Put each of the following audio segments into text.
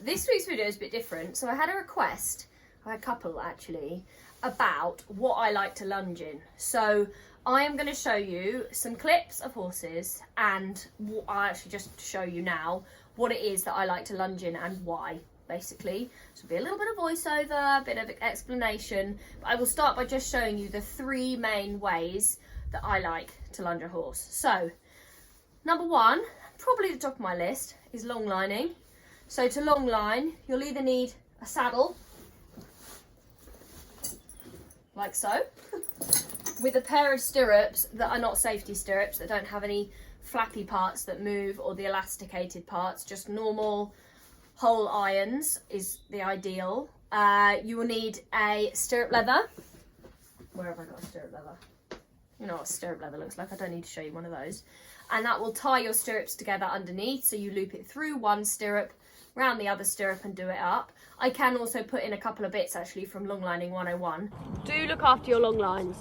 this week's video is a bit different. So I had a request, I had a couple actually, about what I like to lunge in. So I am going to show you some clips of horses, and I'll actually just show you now what it is that I like to lunge in and why, basically. So it'll be a little bit of voiceover, a bit of explanation, but I will start by just showing you the three main ways that I like to lunge a horse. So number one, probably the top of my list, is long lining. So to long line, you'll either need a saddle, like so, with a pair of stirrups that are not safety stirrups, that don't have any flappy parts that move or the elasticated parts, just normal whole irons is the ideal. You will need a stirrup leather. Where have I got a stirrup leather? You know what a stirrup leather looks like, I don't need to show you one of those. And that will tie your stirrups together underneath, so you loop it through one stirrup, round the other stirrup and do it up. I can also put in a couple of bits actually from Long Lining 101. Do look after your long lines.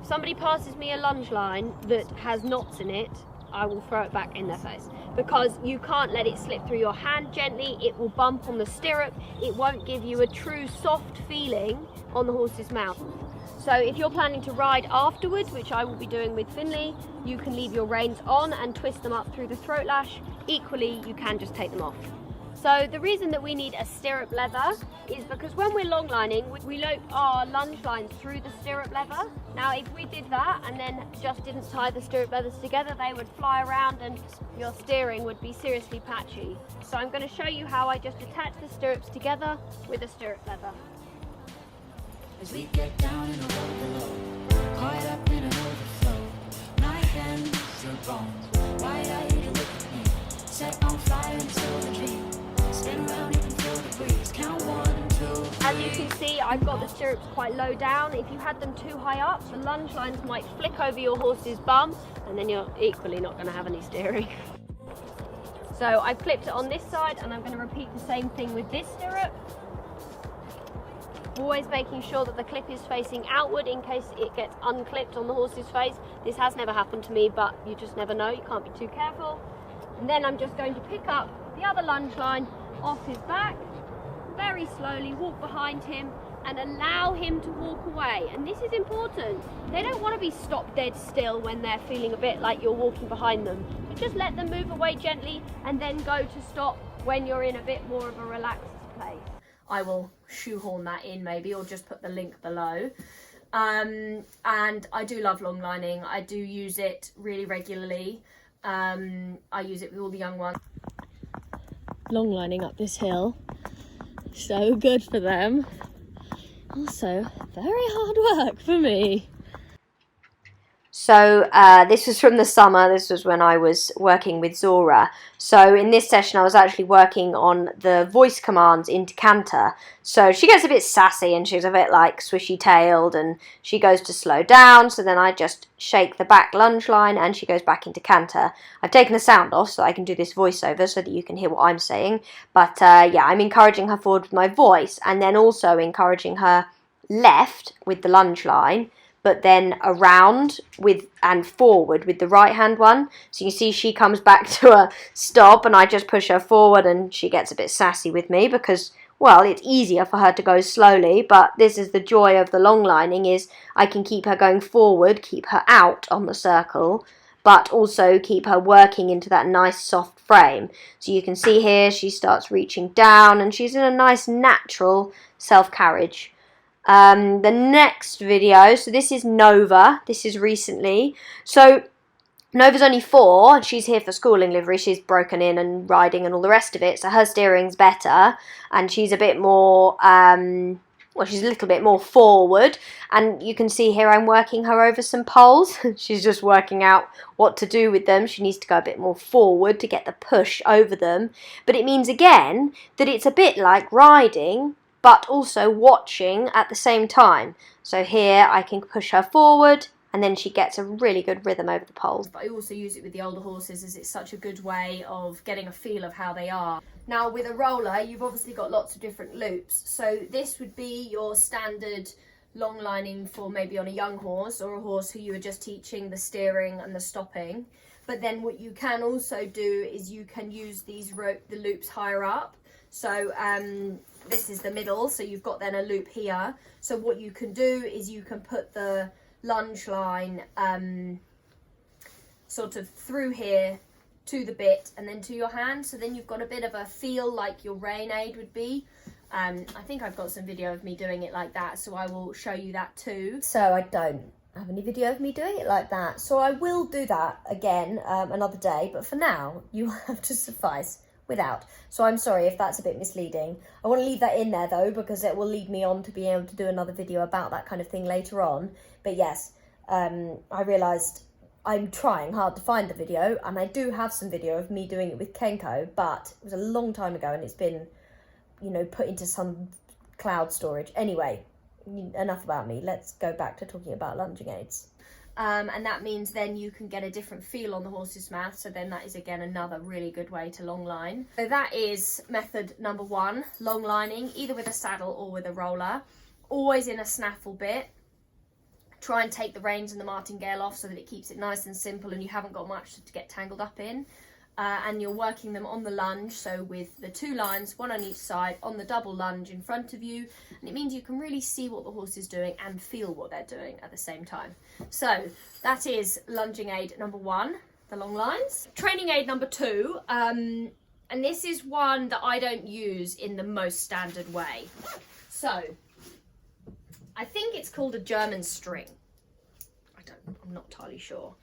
If somebody passes me a lunge line that has knots in it, I will throw it back in their face, because you can't let it slip through your hand gently. It will bump on the stirrup. It won't give you a true soft feeling on the horse's mouth. So if you're planning to ride afterwards, which I will be doing with Finley, you can leave your reins on and twist them up through the throat lash. Equally, you can just take them off. So the reason that we need a stirrup leather is because when we're long lining, we loop our lunge lines through the stirrup leather. Now, if we did that and then just didn't tie the stirrup leathers together, they would fly around and your steering would be seriously patchy. So I'm going to show you how I just attach the stirrups together with a stirrup leather. As we get down in the road below, caught up in an overflow, my hands are bones, wide-eyed you look at me, set on fire until the dream, spin around, you can feel the breeze, count 1 and 2, 3. As you can see, I've got the stirrups quite low down. If you had them too high up, the lunge lines might flick over your horse's bum, and then you're equally not going to have any steering. So I've clipped it on this side, and I'm going to repeat the same thing with this stirrup. Always making sure that the clip is facing outward in case it gets unclipped on the horse's face. This has never happened to me, but you just never know. You can't be too careful. And then I'm just going to pick up the other lunge line off his back, very slowly walk behind him and allow him to walk away. And this is important. They don't want to be stopped dead still when they're feeling a bit like you're walking behind them. So just let them move away gently and then go to stop when you're in a bit more of a relaxed place. I will shoehorn that in maybe, or just put the link below. And I do love long lining. I do use it really regularly. I use it with all the young ones. Long lining up this hill, so good for them. Also, very hard work for me. So this was from the summer. This was when I was working with Zora. So in this session I was actually working on the voice commands into canter. So she gets a bit sassy and she's a bit like swishy tailed and she goes to slow down. So then I just shake the back lunge line and she goes back into canter. I've taken the sound off so I can do this voiceover so that you can hear what I'm saying. But yeah, I'm encouraging her forward with my voice and then also encouraging her left with the lunge line, but then around with and forward with the right hand one. So you see she comes back to a stop and I just push her forward and she gets a bit sassy with me because, well, it's easier for her to go slowly, but this is the joy of the long lining, is I can keep her going forward, keep her out on the circle, but also keep her working into that nice soft frame. So you can see here she starts reaching down and she's in a nice natural self-carriage. The next video, so this is Nova, this is recently. So Nova's only 4, and she's here for schooling livery. She's broken in and riding and all the rest of it, so her steering's better and she's a bit more, well, she's a little bit more forward, and you can see here I'm working her over some poles. She's just working out what to do with them. She needs to go a bit more forward to get the push over them, but it means again that it's a bit like riding but also watching at the same time. So here I can push her forward and then she gets a really good rhythm over the poles. But I also use it with the older horses as it's such a good way of getting a feel of how they are. Now with a roller, you've obviously got lots of different loops. So this would be your standard long lining for maybe on a young horse or a horse who you are just teaching the steering and the stopping. But then what you can also do is you can use these the loops higher up. So this is the middle, so you've got then a loop here. So what you can do is you can put the lunge line sort of through here to the bit and then to your hand, so then you've got a bit of a feel like your rein aid would be. I think I've got some video of me doing it like that, so I will show you that too. So I don't have any video of me doing it like that, so I will do that again another day, but for now you have to suffice without. So I'm sorry if that's a bit misleading. I want to leave that in there though, because it will lead me on to be able to do another video about that kind of thing later on. But yes, I realised I'm trying hard to find the video, and I do have some video of me doing it with Kenko, but it was a long time ago and it's been, you know, put into some cloud storage. Anyway, enough about me. Let's go back to talking about lunging aids. And that means then you can get a different feel on the horse's mouth, so then that is again another really good way to long line. So that is method number 1, long lining, either with a saddle or with a roller, always in a snaffle bit. Try and take the reins and the martingale off so that it keeps it nice and simple and you haven't got much to get tangled up in. And you're working them on the lunge, so with the 2 lines, 1 on each side, on the double lunge in front of you, and it means you can really see what the horse is doing and feel what they're doing at the same time. So that is lunging aid number 1, the long lines. Training aid number 2, and this is one that I don't use in the most standard way. So I think it's called a German string. I'm not entirely sure.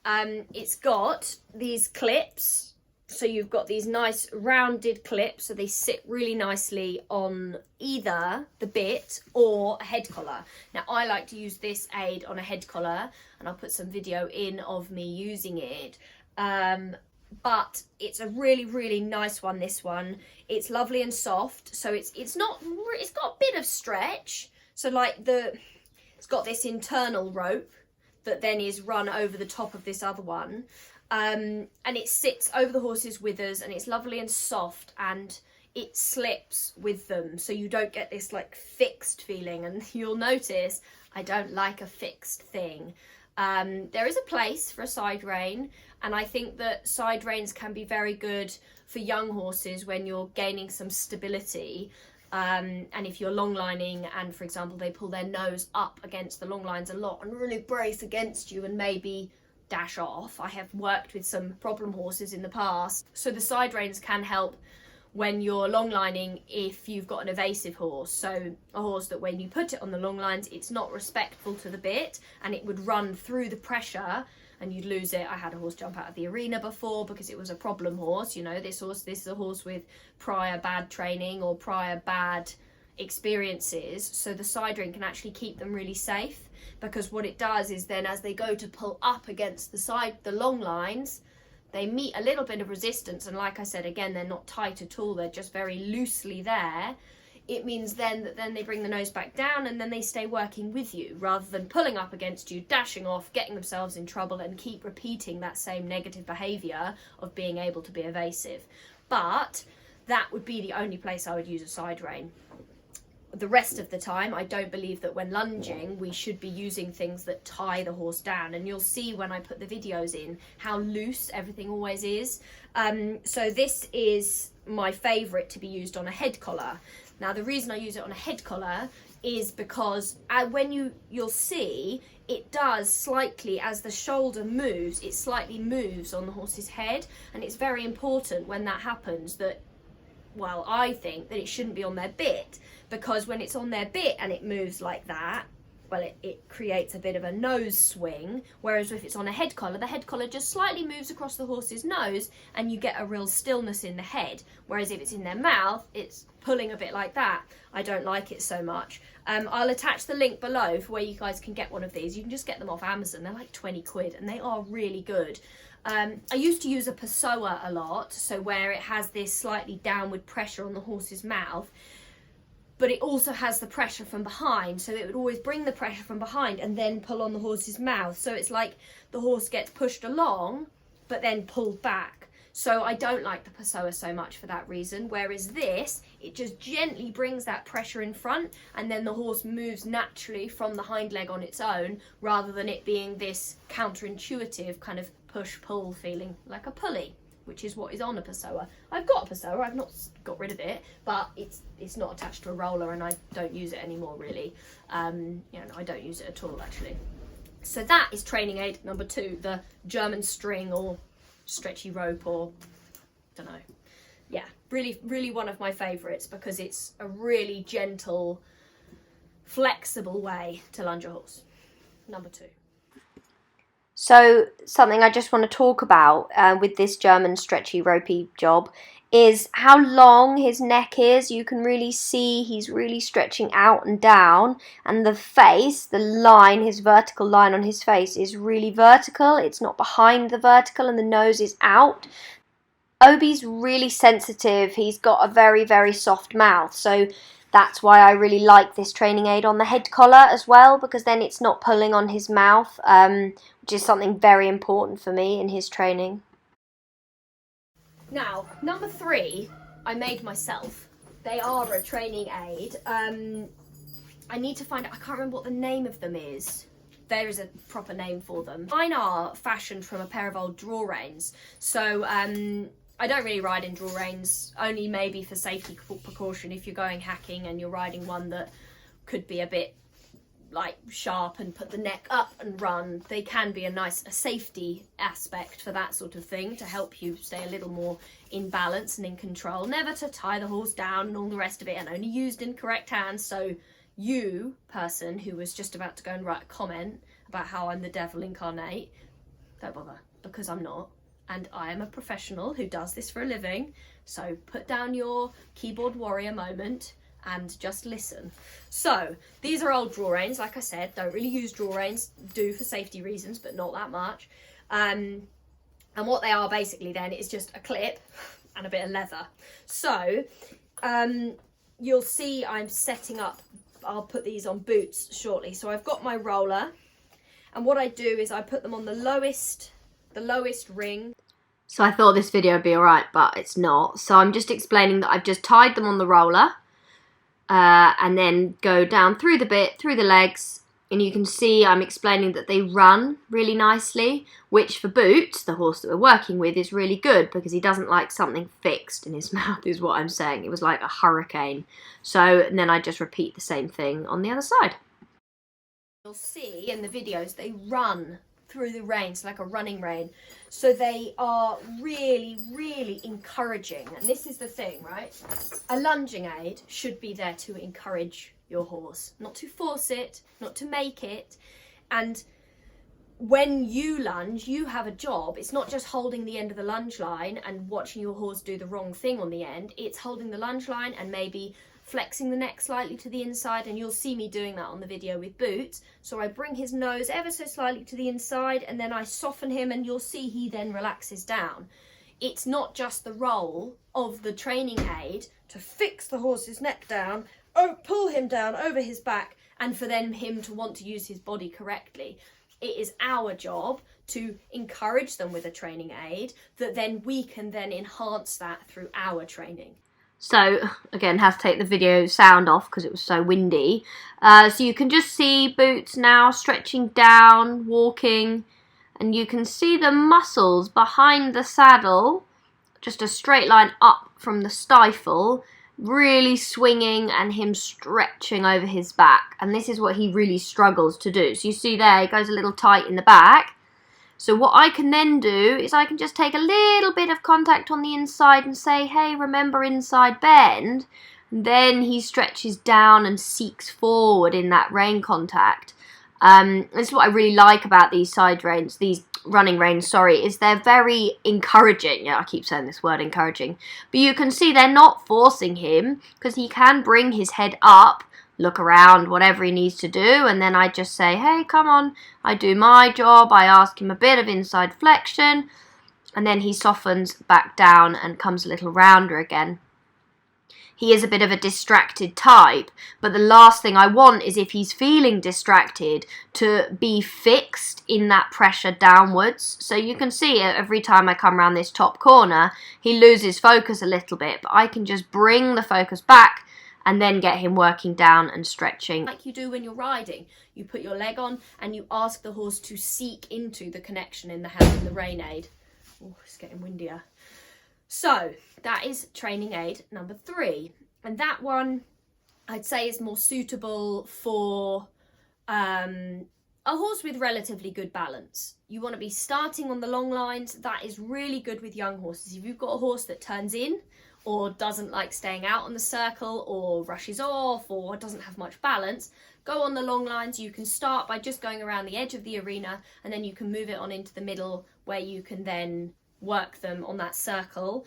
It's got these clips, so you've got these nice rounded clips, so they sit really nicely on either the bit or a head collar. Now I like to use this aid on a head collar, and I'll put some video in of me using it, but it's a really nice one, this one. It's lovely and soft, so it's got a bit of stretch, so like it's got this internal rope that then is run over the top of this other one, and it sits over the horse's withers, and it's lovely and soft, and it slips with them, so you don't get this like fixed feeling. And you'll notice I don't like a fixed thing. There is a place for a side rein, and I think that side reins can be very good for young horses when you're gaining some stability. And if you're long lining and, for example, they pull their nose up against the long lines a lot and really brace against you and maybe dash off. I have worked with some problem horses in the past. So the side reins can help when you're long lining if you've got an evasive horse. So a horse that when you put it on the long lines, it's not respectful to the bit and it would run through the pressure and you'd lose it. I had a horse jump out of the arena before because it was a problem horse. You know, this is a horse with prior bad training or prior bad experiences. So the side rein can actually keep them really safe, because what it does is then as they go to pull up against the long lines, they meet a little bit of resistance. And like I said, again, they're not tight at all. They're just very loosely there. It means then they bring the nose back down and then they stay working with you rather than pulling up against you, dashing off, getting themselves in trouble and keep repeating that same negative behaviour of being able to be evasive. But that would be the only place I would use a side rein. The rest of the time, I don't believe that when lunging, we should be using things that tie the horse down. And you'll see when I put the videos in how loose everything always is. So this is my favourite to be used on a head collar. Now, the reason I use it on a head collar is because when you'll see, it does slightly, as the shoulder moves, it slightly moves on the horse's head. And it's very important when that happens that, well, I think that it shouldn't be on their bit, because when it's on their bit and it moves like that, well, it creates a bit of a nose swing, whereas if it's on a head collar, the head collar just slightly moves across the horse's nose and you get a real stillness in the head, whereas if it's in their mouth, it's pulling a bit like that. I don't like it so much. I'll attach the link below for where you guys can get one of these. You can just get them off Amazon. They're like 20 quid and they are really good. I used to use a Pessoa a lot, so where it has this slightly downward pressure on the horse's mouth, but it also has the pressure from behind, so it would always bring the pressure from behind and then pull on the horse's mouth. So it's like the horse gets pushed along, but then pulled back. So I don't like the Pessoa so much for that reason, whereas this, it just gently brings that pressure in front and then the horse moves naturally from the hind leg on its own, rather than it being this counterintuitive kind of push-pull feeling like a pulley. which is what is on a Pessoa. I've got a Pessoa, I've not got rid of it, but it's not attached to a roller and I don't use it anymore really. I don't use it at all actually. So that is training aid number 2, the German string or stretchy rope or, don't know. Yeah, really, really one of my favourites because it's a really gentle, flexible way to lunge a horse. Number 2. So something I just want to talk about with this German stretchy ropey job is how long his neck is. You can really see he's really stretching out and down, and the face, the line, his vertical line on his face is really vertical. It's not behind the vertical and the nose is out. Obi's really sensitive. He's got a very, very soft mouth, so that's why I really like this training aid on the head collar as well, because then it's not pulling on his mouth, which is something very important for me in his training. Now, number 3, I made myself. They are a training aid. I need to find out, I can't remember what the name of them is. There is a proper name for them. Mine are fashioned from a pair of old draw reins. So, I don't really ride in draw reins, only maybe for safety precaution if you're going hacking and you're riding one that could be a bit like sharp and put the neck up and run. They can be a safety aspect for that sort of thing to help you stay a little more in balance and in control. Never to tie the horse down and all the rest of it, and only used in correct hands. So you, person who was just about to go and write a comment about how I'm the devil incarnate, don't bother, because I'm not. And I am a professional who does this for a living, so put down your keyboard warrior moment and just listen. So, these are old draw reins, like I said, don't really use draw reins, do for safety reasons, but not that much. And what they are basically then is just a clip and a bit of leather. So, you'll see I'm setting up, I'll put these on boots shortly. So I've got my roller, and what I do is I put them on the lowest ring. So I thought this video would be alright, but it's not. So I'm just explaining that I've just tied them on the roller and then go down through the bit, through the legs, and you can see I'm explaining that they run really nicely, which for Boots, the horse that we're working with, is really good because he doesn't like something fixed in his mouth is what I'm saying. It was like a hurricane. So and then I just repeat the same thing on the other side. You'll see in the videos they run through the reins like a running rein, so they are really, really encouraging. And this is the thing, right? A lunging aid should be there to encourage your horse, not to force it, not to make it. And when you lunge, you have a job. It's not just holding the end of the lunge line and watching your horse do the wrong thing on the end. It's holding the lunge line and maybe flexing the neck slightly to the inside, and you'll see me doing that on the video with Boots. So I bring his nose ever so slightly to the inside, and then I soften him, and you'll see he then relaxes down. It's not just the role of the training aid to fix the horse's neck down, pull him down over his back, and for then him to want to use his body correctly. It is our job to encourage them with a training aid that then we can then enhance that through our training. So, again, have to take the video sound off because it was so windy. So you can just see Boots now stretching down, walking, and you can see the muscles behind the saddle, just a straight line up from the stifle, really swinging and him stretching over his back. And this is what he really struggles to do. So you see there, he goes a little tight in the back. So what I can then do is I can just take a little bit of contact on the inside and say, hey, remember inside bend. And then he stretches down and seeks forward in that rein contact. This is what I really like about these side reins, these running reins, is they're very encouraging. Yeah, I keep saying this word, encouraging. But you can see they're not forcing him because he can bring his head up, look around, whatever he needs to do, and then I just say, hey, come on, I do my job, I ask him a bit of inside flexion, and then he softens back down and comes a little rounder again. He is a bit of a distracted type, but the last thing I want is if he's feeling distracted to be fixed in that pressure downwards. So you can see every time I come around this top corner, he loses focus a little bit, but I can just bring the focus back and then get him working down and stretching. Like you do when you're riding. You put your leg on and you ask the horse to seek into the connection in the hand and the rein aid. Oh, it's getting windier. So that is training aid number 3. And that one I'd say is more suitable for a horse with relatively good balance. You want to be starting on the long lines. That is really good with young horses. If you've got a horse that turns in or doesn't like staying out on the circle or rushes off or doesn't have much balance, go on the long lines. You can start by just going around the edge of the arena, and then you can move it on into the middle where you can then work them on that circle,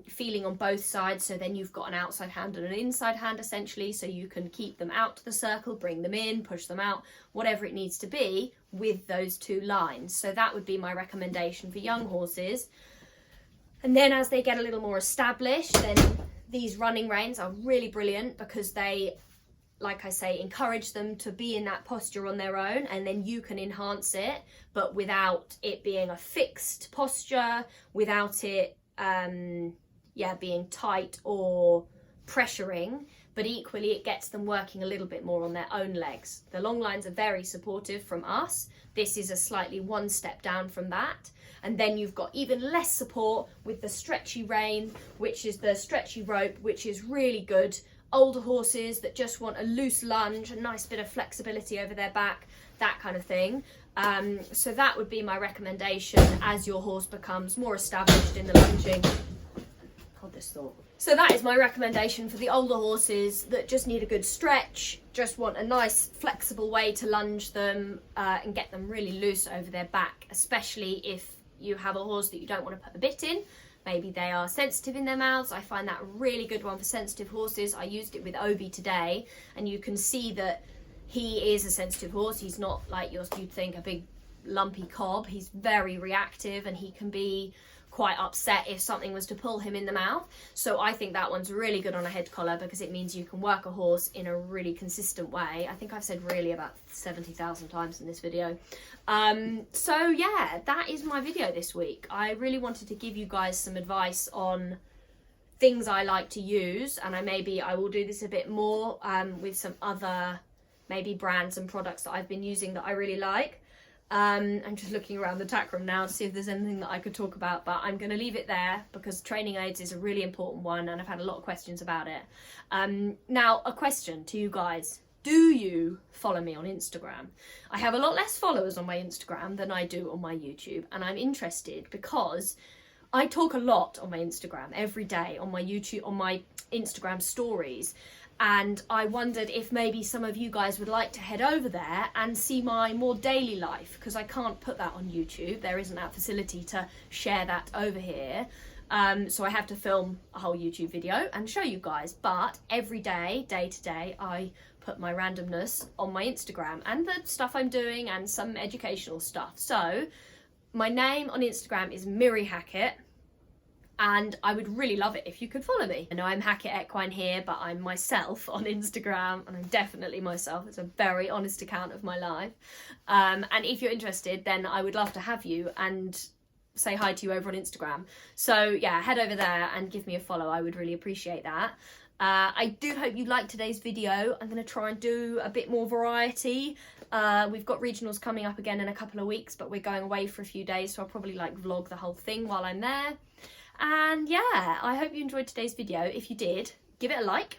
feeling on both sides. So then you've got an outside hand and an inside hand essentially, so you can keep them out to the circle, bring them in, push them out, whatever it needs to be with those 2 lines. So that would be my recommendation for young horses. And then as they get a little more established, then these running reins are really brilliant because they, like I say, encourage them to be in that posture on their own, and then you can enhance it, but without it being a fixed posture, without it being tight or pressuring, but equally it gets them working a little bit more on their own legs. The long lines are very supportive from us. This is a slightly one step down from that. And then you've got even less support with the stretchy rein, which is the stretchy rope, which is really good. Older horses that just want a loose lunge, a nice bit of flexibility over their back, that kind of thing. So that would be my recommendation as your horse becomes more established in the lunging. Hold this thought. So that is my recommendation for the older horses that just need a good stretch, just want a nice flexible way to lunge them and get them really loose over their back, especially if you have a horse that you don't want to put a bit in. Maybe they are sensitive in their mouths. I find that a really good one for sensitive horses. I used it with Obi today, and you can see that he is a sensitive horse. He's not like you'd think a big lumpy cob. He's very reactive, and he can be quite upset if something was to pull him in the mouth. So I think that one's really good on a head collar because it means you can work a horse in a really consistent way. I think I've said really about 70,000 times in this video. So yeah, that is my video this week. I really wanted to give you guys some advice on things I like to use, and I will do this a bit more with some other maybe brands and products that I've been using that I really like. I'm just looking around the tack room now to see if there's anything that I could talk about, but I'm going to leave it there because training aids is a really important one and I've had a lot of questions about it. Now, a question to you guys. Do you follow me on Instagram? I have a lot less followers on my Instagram than I do on my YouTube, and I'm interested because I talk a lot on my Instagram every day on my YouTube, on my Instagram stories. And I wondered if maybe some of you guys would like to head over there and see my more daily life, because I can't put that on YouTube. There isn't that facility to share that over here. So I have to film a whole YouTube video and show you guys. But every day, day to day, I put my randomness on my Instagram and the stuff I'm doing and some educational stuff. So my name on Instagram is Miri Hackett. And I would really love it if you could follow me. I know I'm Hackett Equine here, but I'm myself on Instagram, and I'm definitely myself. It's a very honest account of my life. And if you're interested, then I would love to have you and say hi to you over on Instagram. So yeah, head over there and give me a follow. I would really appreciate that. I do hope you liked today's video. I'm going to try and do a bit more variety. We've got regionals coming up again in a couple of weeks, but we're going away for a few days, so I'll probably vlog the whole thing while I'm there. And yeah, I hope you enjoyed today's video. If you did, give it a like.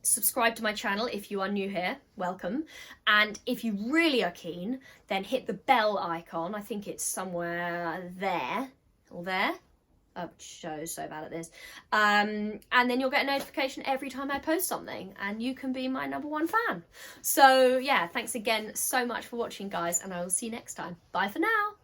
Subscribe to my channel if you are new here, welcome. And if you really are keen, then hit the bell icon. I think it's somewhere there, or there. Oh, Joe's so bad at this. And then you'll get a notification every time I post something, and you can be my #1 fan. So yeah, thanks again so much for watching, guys, and I will see you next time. Bye for now.